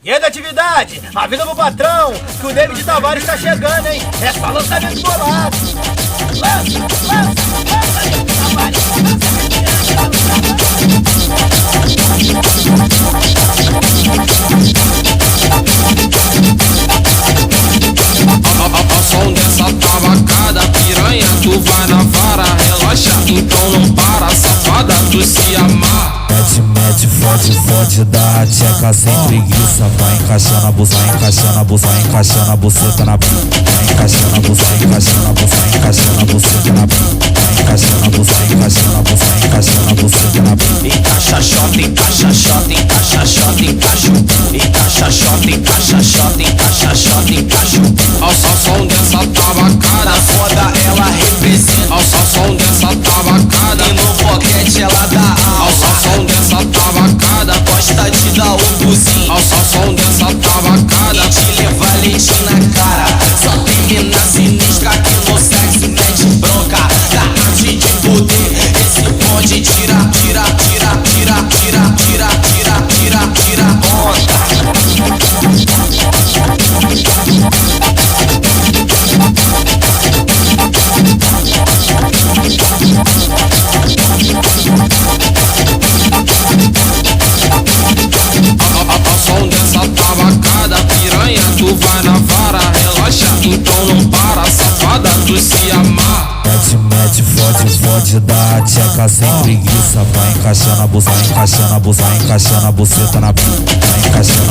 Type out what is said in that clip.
E aí da atividade, avisa pro patrão que o David Tavares tá chegando, hein? É só lançamento bolado. Lança, David Tavares, Ao som dessa tabacada, piranha, tu vai na vara, relaxa, então não para, safada, tu se amar. Mete, fode, dá tcheca sem preguiça. Vai encaixando a buceta, vai encaixando a buceta, vai encaixando a buceta na pica. Vai encaixando a buceta, vai encaixando a buceta, vai encaixando a buceta na pica. Vai encaixando a buceta, vai encaixando a buceta, vai encaixando a buceta na pica. Encaixa xota, encaixa xota, encaixa xota, encaixa. Encaixa xota, encaixa xota, encaixa xota, encaixa. Ao som dessa tabacada, foda ela representa. Ao som dessa tabacada, e no boquete ela dá aula. Ao som dessa tabacada, gosta de dar um buzinho. Ao som dessa tabacada, e te levar leite na cara. Só tem mina sinistra que no sexo mete bronca. Da arte de poder, esse bonde tira onda. Ao som dessa tabacada, piranha, tu vai na vara, relaxa, então não para, safada, tu se amar. Mete, fode, dá tcheca sem preguiça. Vai encaixando a buceta, vai encaixando a buceta, vai encaixando a buceta na pica. Vai encaixando